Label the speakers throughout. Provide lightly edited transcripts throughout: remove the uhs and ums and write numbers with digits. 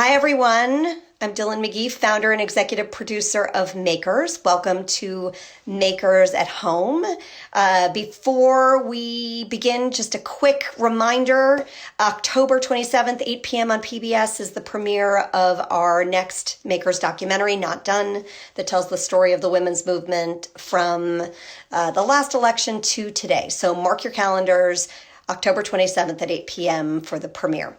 Speaker 1: Hi, everyone. I'm Dyllan McGee, founder and executive producer of Makers. Welcome to Makers at Home. Before we begin, just a quick reminder, October 27th, 8 p.m. on PBS is the premiere of our next Makers documentary, Not Done, that tells the story of the women's movement from the last election to today. So mark your calendars, October 27th at 8 p.m. for the premiere.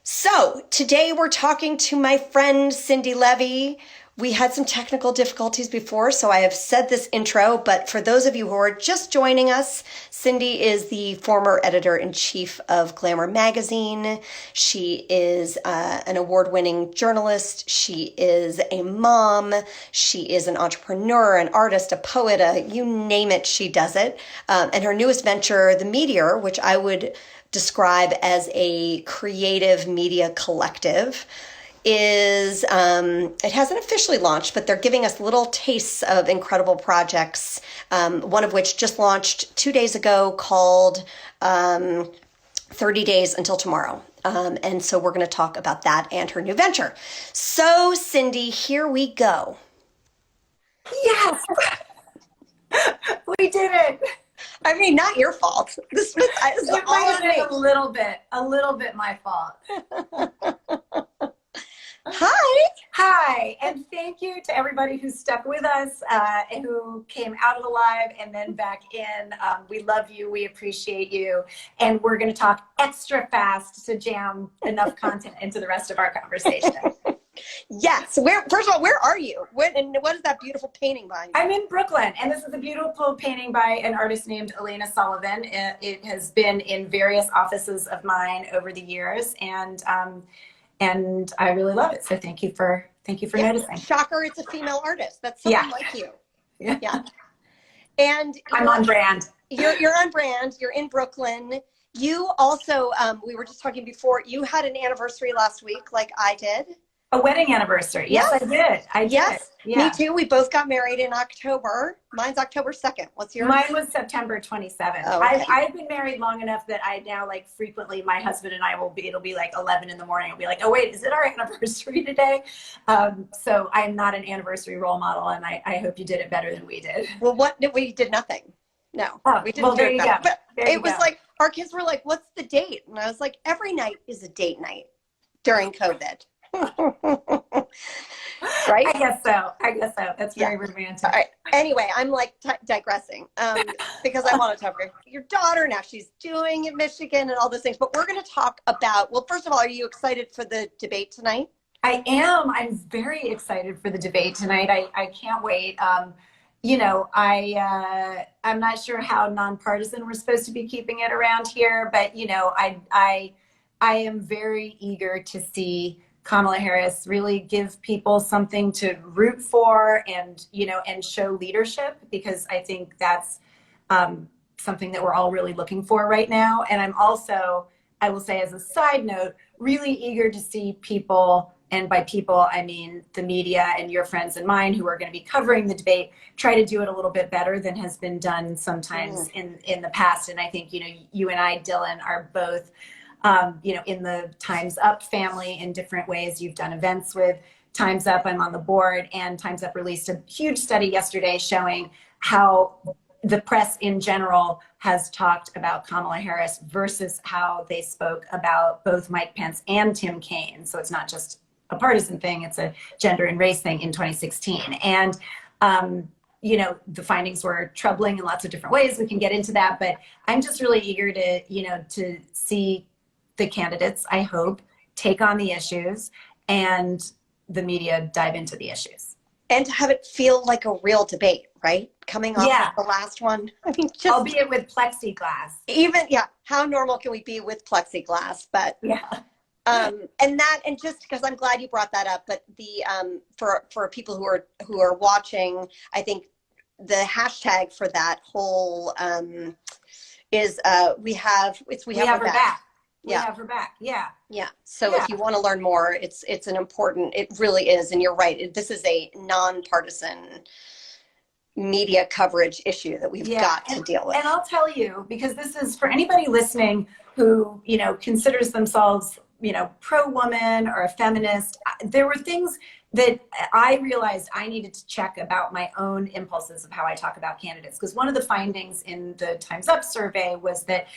Speaker 1: So today we're talking to my friend Cindi Leive. We had some technical difficulties before, so I have said this intro, but for those of you who are just joining us, Cindi is the former editor-in-chief of Glamour magazine. She is an award-winning journalist. She is a mom. She is an entrepreneur, an artist, a poet, you name it, she does it. And her newest venture, The Meteor, which I would describe as a creative media collective, is it hasn't officially launched, but they're giving us little tastes of incredible projects, one of which just launched 2 days ago called 30 Days Until Tomorrow. And so we're going to talk about that and her new venture. So Cindi, here we go.
Speaker 2: Yes, we did it.
Speaker 1: I mean, not your fault. This was
Speaker 2: It might have been a little bit my fault. Hi, and thank you to everybody who stuck with us and who came out of the live and then back in. We love you, we appreciate you, and we're going to talk extra fast to jam enough content into the rest of our conversation.
Speaker 1: Yes. First of all, where are you? And what is that beautiful painting behind you?
Speaker 2: I'm in Brooklyn, and this is a beautiful painting by an artist named Elena Sullivan. It has been in various offices of mine over the years, and I really love it. So thank you for noticing.
Speaker 1: Shocker, it's a female artist. That's someone like you. Yeah. And
Speaker 2: I'm on brand.
Speaker 1: You're on brand. You're in Brooklyn. You also, we were just talking before, you had an anniversary last week, like I did.
Speaker 2: A wedding anniversary. Yes, I did.
Speaker 1: Yes,
Speaker 2: yeah.
Speaker 1: Me too. We both got married in October. Mine's October 2nd. What's yours?
Speaker 2: Mine was September 27th.
Speaker 1: Oh, okay.
Speaker 2: I've been married long enough that I now frequently, my husband and I it'll be like 11 in the morning. I'll be like, oh wait, is it our anniversary today? So I'm not an anniversary role model, and I hope you did it better than we did.
Speaker 1: Well, we did nothing. No, we didn't do it better. But it was like, our kids were like, what's the date? And I was like, every night is a date night during COVID. Right?
Speaker 2: I guess so. That's very romantic.
Speaker 1: All right. Anyway, I'm like digressing because I want to talk about your daughter. Now she's doing in Michigan and all those things. But we're going to talk about, well, first of all, are you excited for the debate tonight?
Speaker 2: I am. I'm very excited for the debate tonight. I can't wait. I'm not sure how nonpartisan we're supposed to be keeping it around here, but I am very eager to see Kamala Harris really give people something to root for and show leadership, because I think that's something that we're all really looking for right now. And I'm also, I will say as a side note, really eager to see people, and by people, I mean the media and your friends and mine who are going to be covering the debate, try to do it a little bit better than has been done sometimes in the past. And I think, you and I, Dyllan, are both in the Time's Up family in different ways. You've done events with Time's Up. I'm on the board, and Time's Up released a huge study yesterday showing how the press in general has talked about Kamala Harris versus how they spoke about both Mike Pence and Tim Kaine. So it's not just a partisan thing, it's a gender and race thing in 2016. And, the findings were troubling in lots of different ways. We can get into that, but I'm just really eager to see the candidates, I hope, take on the issues and the media dive into the issues.
Speaker 1: And to have it feel like a real debate, right? Coming off of the last one. I mean, just
Speaker 2: albeit with plexiglass.
Speaker 1: How normal can we be with plexiglass? But and just because I'm glad you brought that up, but the for people who are watching, I think the hashtag for that whole is we have her back.
Speaker 2: We have her back. Yeah.
Speaker 1: So if you want to learn more, it's an important, it really is. And you're right. This is a nonpartisan media coverage issue that we've got to deal with.
Speaker 2: And I'll tell you, because this is for anybody listening who, considers themselves pro-woman or a feminist, there were things that I realized I needed to check about my own impulses of how I talk about candidates. Because one of the findings in the Time's Up survey was that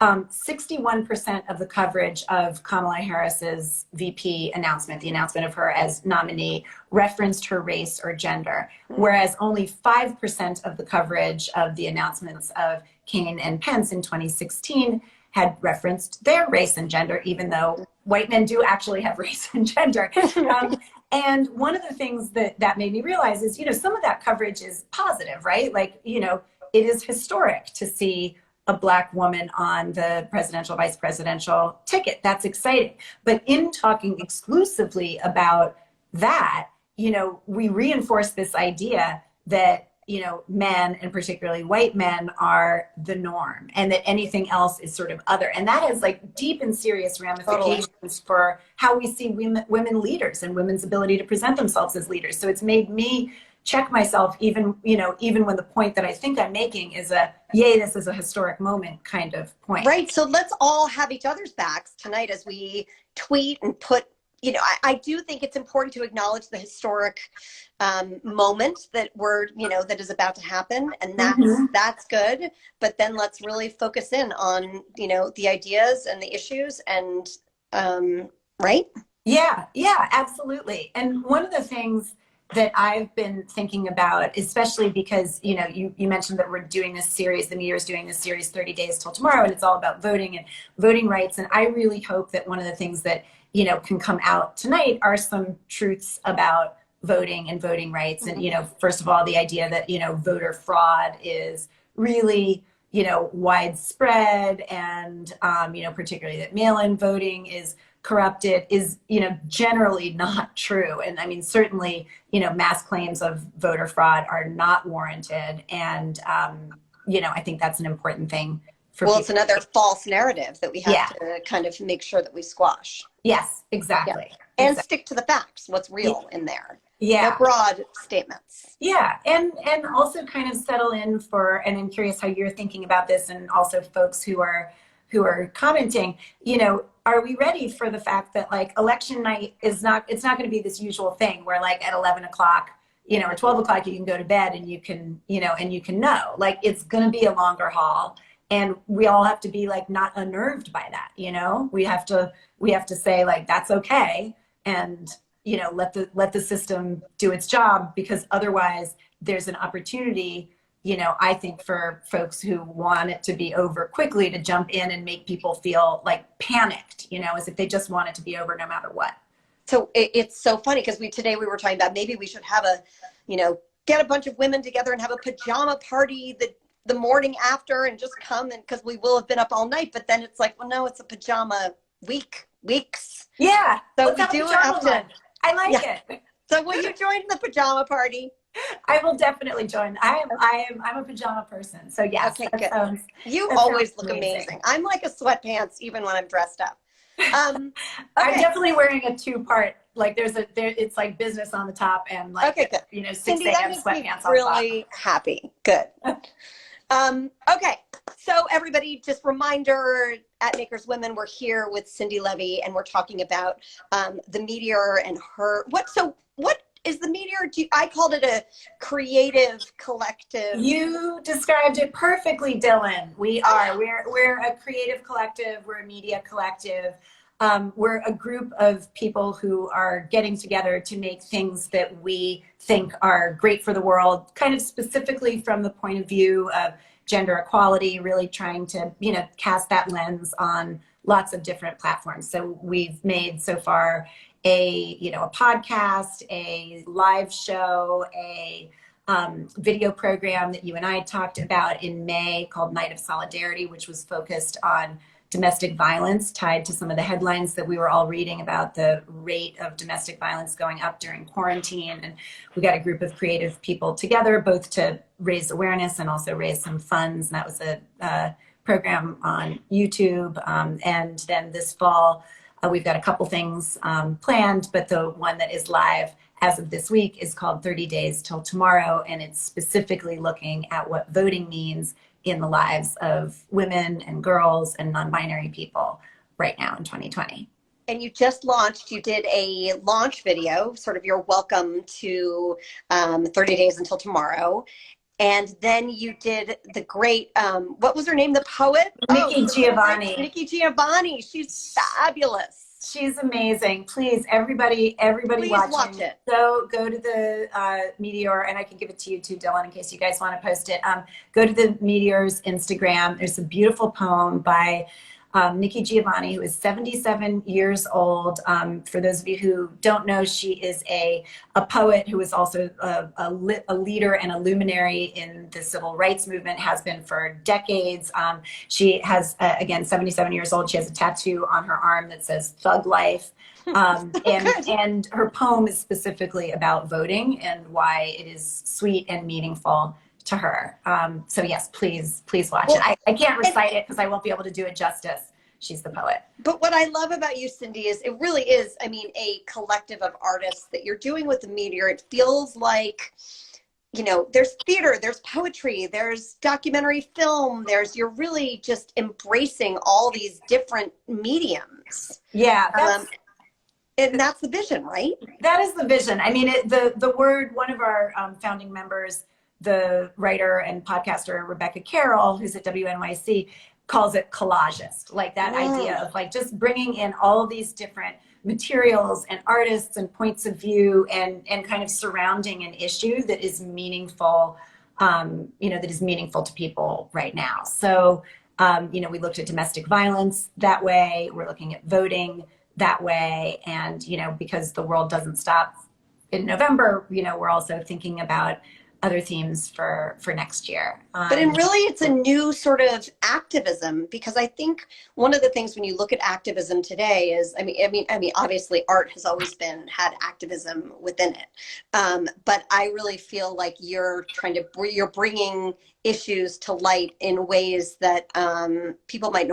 Speaker 2: 61% of the coverage of Kamala Harris's VP announcement, the announcement of her as nominee, referenced her race or gender, whereas only 5% of the coverage of the announcements of Kaine and Pence in 2016 had referenced their race and gender, even though white men do actually have race and gender. And one of the things that made me realize is, some of that coverage is positive, right? Like, it is historic to see a Black woman on the presidential, vice presidential ticket. That's exciting. But in talking exclusively about that, we reinforce this idea that, men, and particularly white men, are the norm, and that anything else is sort of other. And that has like deep and serious ramifications for how we see women leaders and women's ability to present themselves as leaders. So it's made me check myself, even when the point that I think I'm making is yay, this is a historic moment kind of point.
Speaker 1: Right. So let's all have each other's backs tonight as we tweet and put, I do think it's important to acknowledge the historic moment that that is about to happen. And that's good. But then let's really focus in on, the ideas and the issues and, right? Yeah,
Speaker 2: absolutely. And one of the things that I've been thinking about, especially because, you mentioned that we're doing this series, the Meteor is doing this series 30 days till tomorrow, and it's all about voting and voting rights. And I really hope that one of the things that, can come out tonight are some truths about voting and voting rights. And, first of all, the idea that, voter fraud is really, widespread, and, particularly that mail-in voting is corrupted is, generally not true. And I mean, certainly, mass claims of voter fraud are not warranted. And, I think that's an important thing for people.
Speaker 1: It's another false narrative that we have to kind of make sure that we squash.
Speaker 2: Yes, exactly.
Speaker 1: Yeah. And stick to the facts, what's real in there.
Speaker 2: Yeah.
Speaker 1: No broad statements.
Speaker 2: Yeah. And also kind of settle in for, and I'm curious how you're thinking about this, and also folks who are commenting, are we ready for the fact that like election night it's not going to be this usual thing where like at 11 o'clock, or 12 o'clock, you can go to bed and you can, know, like it's going to be a longer haul, and we all have to be like not unnerved by that. We have to say like, that's okay. And, let the system do its job, because otherwise there's an opportunity, I think, for folks who want it to be over quickly to jump in and make people feel like panicked, as if they just want it to be over no matter what.
Speaker 1: So it's so funny because today we were talking about maybe we should have get a bunch of women together and have a pajama party the morning after and just come, and because we will have been up all night. But then it's like, well, no, it's a pajama weeks.
Speaker 2: Yeah.
Speaker 1: So we do have to.
Speaker 2: I like it.
Speaker 1: So will you join the pajama party?
Speaker 2: I will definitely join. I'm a pajama person. So yes.
Speaker 1: Okay, good. You always look amazing. I'm like a sweatpants even when I'm dressed up.
Speaker 2: I'm definitely wearing a two-part. Like it's like business on the top and like 6
Speaker 1: Cindi,
Speaker 2: a.m. sweatpants on
Speaker 1: really happy. Good. Okay. So everybody, just reminder, at Makers Women, we're here with Cindi Leive, and we're talking about the Meteor and her. What is the Meteor? I called it a creative collective.
Speaker 2: You described it perfectly, Dylan. We're a creative collective. We're a media collective. We're a group of people who are getting together to make things that we think are great for the world, kind of specifically from the point of view of gender equality, really trying to, cast that lens on lots of different platforms. So we've made so far a podcast, a live show, a video program that you and I talked about in May called Night of Solidarity, which was focused on domestic violence, tied to some of the headlines that we were all reading about the rate of domestic violence going up during quarantine. And we got a group of creative people together, both to raise awareness and also raise some funds. And that was a program on YouTube. And then this fall, we've got a couple things planned, but the one that is live as of this week is called 30 Days Till Tomorrow. And it's specifically looking at what voting means in the lives of women and girls and non-binary people right now in 2020.
Speaker 1: And you just launched, you did a launch video, sort of your welcome to 30 Days Until Tomorrow. And then you did the great, what was her name? The poet?
Speaker 2: Nikki Giovanni.
Speaker 1: Nikki Giovanni. She's fabulous.
Speaker 2: She's amazing. Please, everybody
Speaker 1: Please
Speaker 2: watching,
Speaker 1: watch it.
Speaker 2: go to the Meteor, and I can give it to you too, Dylan, in case you guys want to post it. Go to the Meteor's Instagram. There's a beautiful poem by Nikki Giovanni, who is 77 years old. For those of you who don't know, she is a poet who is also a leader and a luminary in the civil rights movement, has been for decades. She has, again, 77 years old. She has a tattoo on her arm that says "Thug Life." And her poem is specifically about voting and why it is sweet and meaningful to her. So yes, please watch it. I can't recite it because I won't be able to do it justice. She's the poet.
Speaker 1: But what I love about you, Cindi, is it really is, I mean, a collective of artists that you're doing with the Meteor. It feels like, you know, there's theater, there's poetry, there's documentary film, you're really just embracing all these different mediums.
Speaker 2: Yeah.
Speaker 1: And that's the vision, right?
Speaker 2: That is the vision. I mean, the word, one of our founding members, the writer and podcaster Rebecca Carroll, who's at WNYC, calls it collagist, like that idea of like just bringing in all these different materials and artists and points of view and kind of surrounding an issue that is meaningful, you know, that is meaningful to people right now. So, you know, we looked at domestic violence that way. We're looking at voting that way. And, you know, because the world doesn't stop in November, you know, we're also thinking about other themes for next year.
Speaker 1: But really, it's a new sort of activism, because I think one of the things when you look at activism today is, I mean, obviously art has always had activism within it. But I really feel like you're bringing issues to light in ways that people might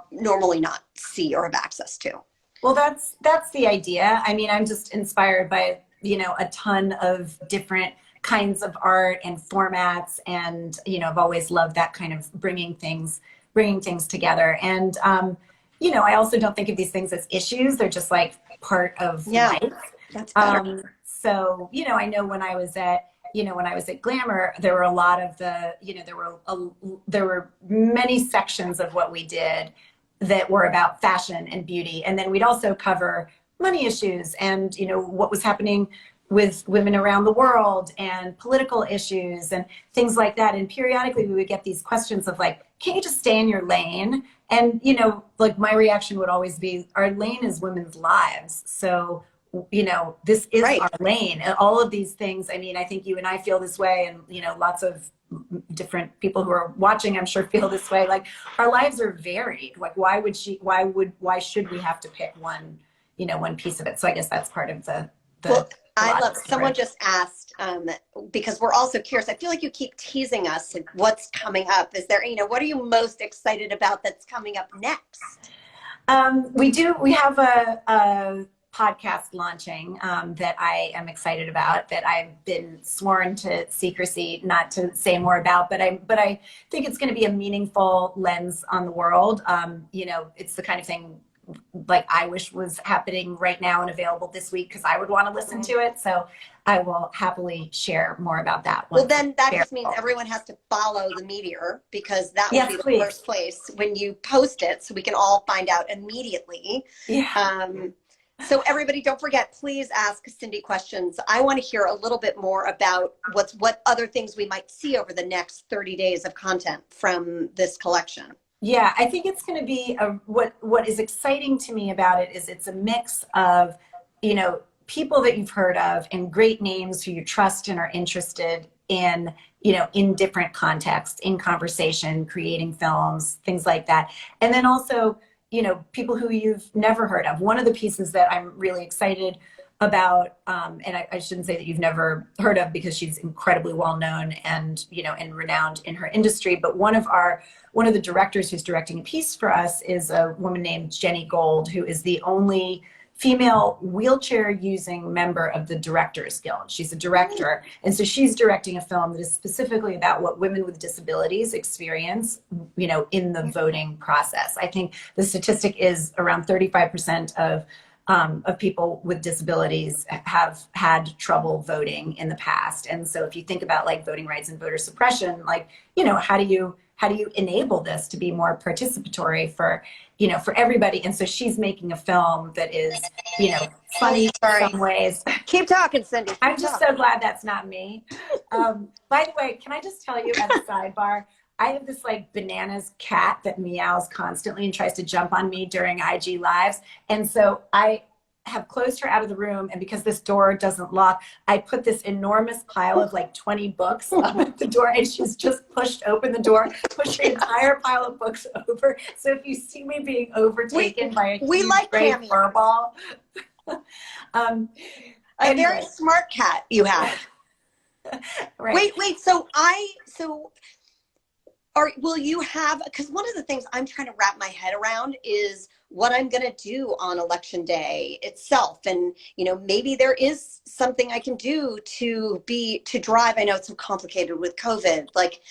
Speaker 1: normally not see or have access to.
Speaker 2: Well, that's the idea. I mean, I'm just inspired by, you know, a ton of different kinds of art and formats, and you know, I've always loved that kind of bringing things together. And you know, I also don't think of these things as issues; they're just like part of life.
Speaker 1: That's better.
Speaker 2: So you know, I know when I was at Glamour, there were a lot of there were many sections of what we did that were about fashion and beauty, and then we'd also cover money issues and, you know, what was happening with women around the world and political issues and things like that. And periodically we would get these questions of like, can you just stay in your lane? And, you know, like my reaction would always be, our lane is women's lives. So, you know, this is our lane. And all of these things, I mean, I think you and I feel this way, and, you know, lots of different people who are watching, I'm sure, feel this way. Like, our lives are varied. Like, why should we have to pick one, you know, one piece of it? So I guess that's part of the
Speaker 1: well, I love, someone just asked, because we're also curious, I feel like you keep teasing us like, what's coming up. Is there, you know, what are you most excited about that's coming up next?
Speaker 2: We have a podcast launching that I am excited about, that I've been sworn to secrecy not to say more about, but I think it's going to be a meaningful lens on the world. You know, it's the kind of thing like I wish was happening right now and available this week, because I would want to listen to it. So I will happily share more about that.
Speaker 1: Well, then that just means everyone has to follow the Meteor, because that will be the first place when you post it, so we can all find out immediately.
Speaker 2: Yeah.
Speaker 1: So everybody, don't forget, please ask Cindi questions. I want to hear a little bit more about what other things we might see over the next 30 days of content from this collection.
Speaker 2: Yeah, I think it's going to be what is exciting to me about it is it's a mix of, you know, people that you've heard of and great names who you trust and are interested in, you know, in different contexts, in conversation, creating films, things like that. And then also, you know, people who you've never heard of. One of the pieces that I'm really excited about, and I shouldn't say that you've never heard of, because she's incredibly well known and, you know, and renowned in her industry. But one of the directors who's directing a piece for us is a woman named Jenni Gold, who is the only female wheelchair using member of the Directors Guild. She's a director. And so she's directing a film that is specifically about what women with disabilities experience, you know, in the voting process. I think the statistic is around 35% of people with disabilities have had trouble voting in the past. And so if you think about like voting rights and voter suppression, like, you know, how do you enable this to be more participatory for, you know, for everybody? And so she's making a film that is, you know, funny in some ways.
Speaker 3: Keep talking, Cindi.
Speaker 2: I'm just so glad that's not me. By the way, can I just tell you as a sidebar, I have this like bananas cat that meows constantly and tries to jump on me during IG lives. And so I have closed her out of the room, and because this door doesn't lock, I put this enormous pile of like 20 books up at the door, and she's just pushed open the door, pushed the entire pile of books over. So if you see me being overtaken by a huge gray fur ball,
Speaker 1: a very smart cat you have.
Speaker 2: Right.
Speaker 1: Wait. Will you have, because one of the things I'm trying to wrap my head around is what I'm going to do on election day itself. And, you know, maybe there is something I can do to drive. I know it's so complicated with COVID, like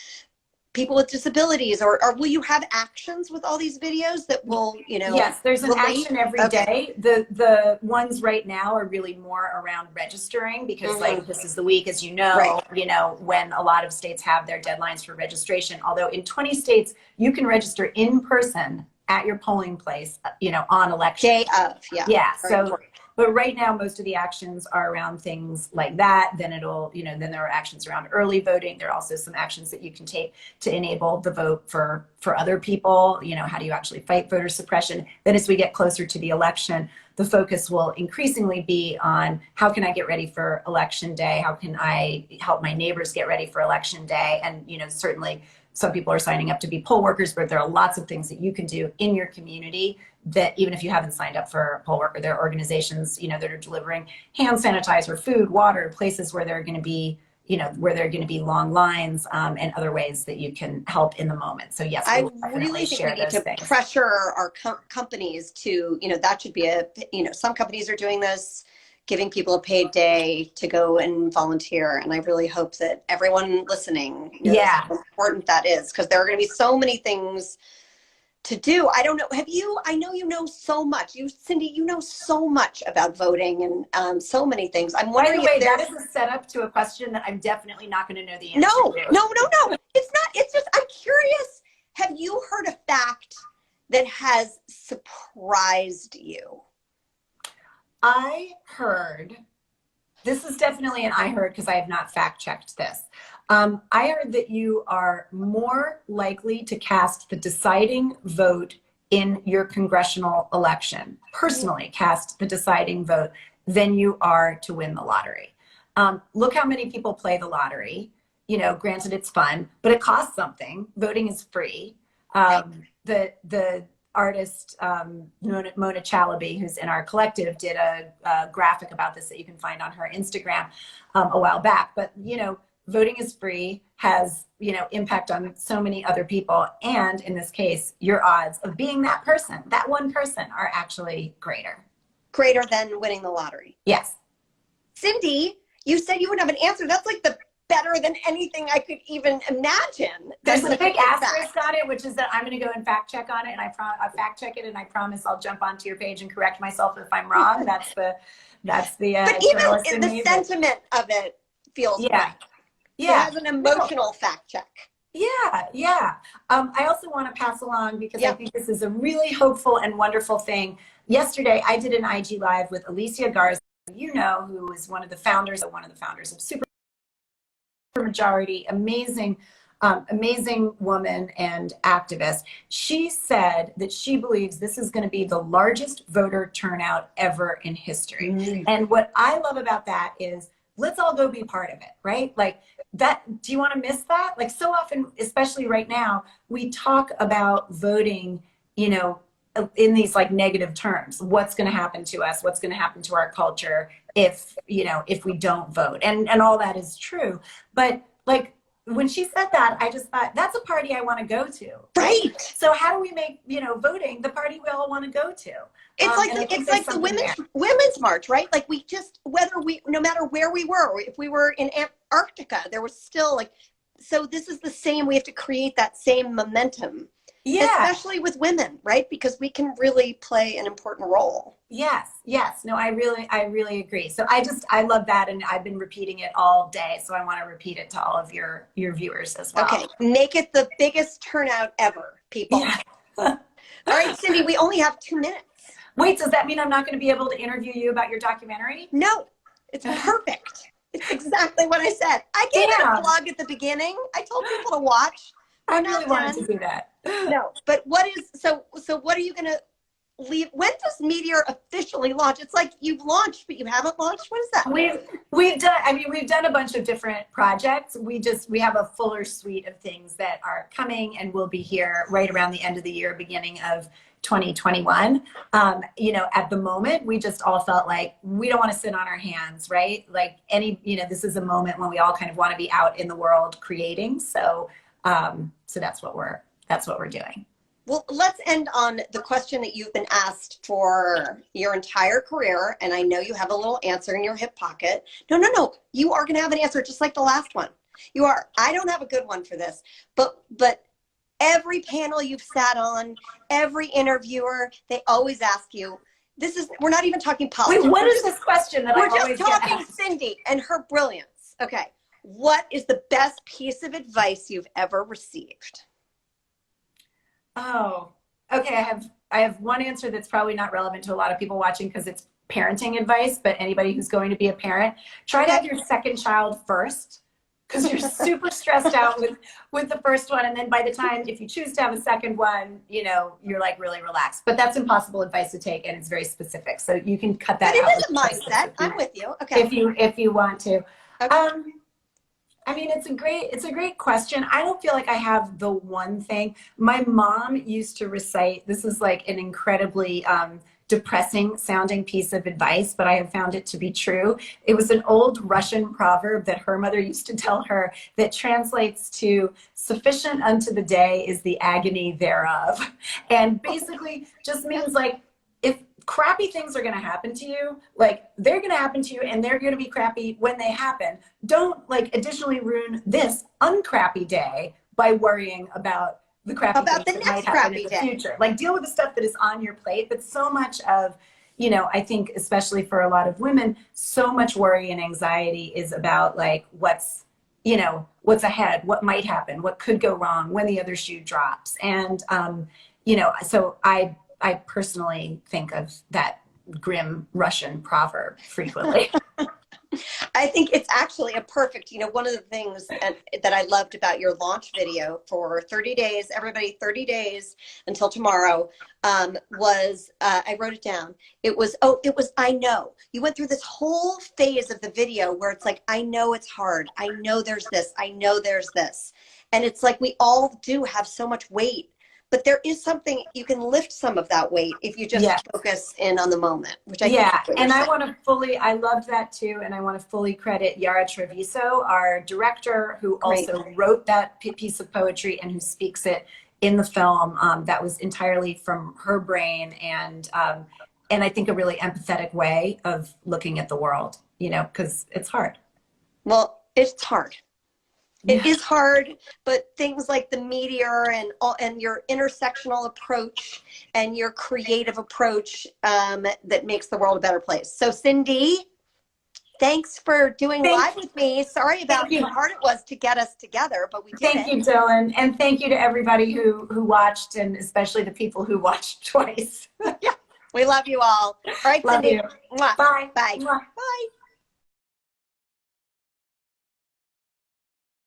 Speaker 1: people with disabilities, or will you have actions with all these videos that will, you know?
Speaker 2: Yes, there's an action every day. The ones right now are really more around registering, because like this is the week, as you know, you know, when a lot of states have their deadlines for registration. Although in 20 states, you can register in person at your polling place, you know, on election
Speaker 1: day of.
Speaker 2: Yeah. So, but right now, most of the actions are around things like that. Then it'll, you know, then there are actions around early voting. There are also some actions that you can take to enable the vote for other people. You know, how do you actually fight voter suppression? Then as we get closer to the election, the focus will increasingly be on how can I get ready for election day? How can I help my neighbors get ready for election day? And, you know, certainly some people are signing up to be poll workers, but there are lots of things that you can do in your community that even if you haven't signed up for a poll worker, there are organizations, you know, that are delivering hand sanitizer, food, water, places where there are going to be, you know, where there are going to be long lines, and other ways that you can help in the moment. So yes,
Speaker 1: I really think we need to pressure our companies to, you know, that should be you know, some companies are doing this, giving people a paid day to go and volunteer. And I really hope that everyone listening knows how important that is, because there are going to be so many things to do. I don't know. I know you know so much. Cindi, you know so much about voting and so many things. I'm wondering.
Speaker 2: By the way, that is a setup to a question that I'm definitely not going to know the answer
Speaker 1: to. No. It's not. It's just, I'm curious. Have you heard a fact that has surprised you?
Speaker 2: I heard, this is definitely an I heard because I have not fact checked this. I heard that you are more likely to cast the deciding vote in your congressional election, personally cast the deciding vote, than you are to win the lottery. Look how many people play the lottery. You know, granted it's fun, but it costs something. Voting is free. The artist Mona Chalabi, who's in our collective, did a graphic about this that you can find on her Instagram a while back. But, you know, voting is free, has, you know, impact on so many other people. And in this case, your odds of being that person, that one person, are actually greater.
Speaker 1: Greater than winning the lottery.
Speaker 2: Yes.
Speaker 1: Cindi, you said you would have an answer. That's like the better than anything I could even imagine.
Speaker 2: There's a big asterisk on it, which is that I'm going to go and fact check on it, and I fact check it, and I promise I'll jump onto your page and correct myself if I'm wrong. That's the
Speaker 1: but even the sentiment of it feels right.
Speaker 2: Yeah,
Speaker 1: it has an emotional fact check.
Speaker 2: Yeah. I also want to pass along, because I think this is a really hopeful and wonderful thing. Yesterday, I did an IG Live with Alicia Garza, you know, who is one of the founders of Supermajority, amazing woman and activist. She said that she believes this is going to be the largest voter turnout ever in history. And what I love about that is, let's all go be part of it, right? Like that, do you want to miss that? Like so often, especially right now, we talk about voting, you know, in these like negative terms. What's going to happen to us? What's going to happen to our culture if, you know, if we don't vote? And all that is true. But like when she said that, I just thought that's a party I want to go to.
Speaker 1: Right.
Speaker 2: So how do we make, you know, voting the party we all want to go to?
Speaker 1: It's like the women's march, right? Like we just, no matter where we were, or if we were in Antarctica, there was still like, so this is the same, we have to create that same momentum. Yeah. Especially with women, right? Because we can really play an important role.
Speaker 2: Yes. Yes. No, I really agree. So I love that. And I've been repeating it all day. So I want to repeat it to all of your viewers as well.
Speaker 1: Okay. Make it the biggest turnout ever, people. Yeah. All right, Cindi, we only have 2 minutes.
Speaker 2: Wait, does that mean I'm not going to be able to interview you about your documentary?
Speaker 1: No, it's perfect. It's exactly what I said. I gave it a plug at the beginning. I told people to watch.
Speaker 2: I really wanted to do that.
Speaker 1: No, but so what are you going to leave? When does Meteor officially launch? It's like you've launched, but you haven't launched. What is that?
Speaker 2: We've done a bunch of different projects. We have a fuller suite of things that are coming and will be here right around the end of the year, beginning of 2021. You know, at the moment, we just all felt like we don't want to sit on our hands, right? Like this is a moment when we all kind of want to be out in the world creating. So that's what we're doing.
Speaker 1: Well, let's end on the question that you've been asked for your entire career. And I know you have a little answer in your hip pocket. No. You are going to have an answer just like the last one. You are. I don't have a good one for this, but every panel you've sat on, every interviewer, they always ask you, we're not even talking politics.
Speaker 2: Wait, what is this question that I always get asked?
Speaker 1: We're just talking Cindi and her brilliance. Okay. What is the best piece of advice you've ever received?
Speaker 2: Oh, okay. I have one answer that's probably not relevant to a lot of people watching because it's parenting advice, but anybody who's going to be a parent, try to have your second child first, because you're super stressed out with the first one. And then by the time, if you choose to have a second one, you know, you're like really relaxed. But that's impossible advice to take, and it's very specific. So you can cut that out.
Speaker 1: But it is a mindset. I'm with you. Okay.
Speaker 2: If you want to.
Speaker 1: Okay.
Speaker 2: I mean, it's a great question. I don't feel like I have the one thing. My mom used to recite, this is like an incredibly depressing sounding piece of advice, but I have found it to be true. It was an old Russian proverb that her mother used to tell her that translates to sufficient unto the day is the agony thereof. And basically just means like, if crappy things are going to happen to you, like they're going to happen to you and they're going to be crappy when they happen. Don't like additionally ruin this uncrappy day by worrying about the crappy things that might happen in the future. Like deal with the stuff that is on your plate. But so much of, you know, I think especially for a lot of women, so much worry and anxiety is about like what's ahead, what might happen, what could go wrong when the other shoe drops. And, so I personally think of that grim Russian proverb frequently.
Speaker 1: I think it's actually a perfect, one of the things that I loved about your launch video for 30 days, everybody 30 days until tomorrow, was, I wrote it down. It was, I know. You went through this whole phase of the video where it's like, I know it's hard. I know there's this. I know there's this. And it's like, we all do have so much weight. But there is something, you can lift some of that weight if you just focus in on the moment, which I think
Speaker 2: and I want to I loved that too, and I want to fully credit Yara Treviso, our director, who also wrote that piece of poetry and who speaks it in the film. That was entirely from her brain, and I think a really empathetic way of looking at the world, because it's hard.
Speaker 1: Well, it's hard. It is hard, but things like the Meteor and your intersectional approach and your creative approach that makes the world a better place. So Cindi, thanks for doing live with me. Sorry about how hard it was to get us together, but we did
Speaker 2: Thank you, Dylan. And thank you to everybody who watched, and especially the people who watched twice.
Speaker 1: Yeah, we love you all. All right,
Speaker 2: love
Speaker 1: Cindi.
Speaker 2: you.
Speaker 1: Mwah.
Speaker 2: Bye.
Speaker 1: Bye.
Speaker 2: Mwah.
Speaker 1: Bye.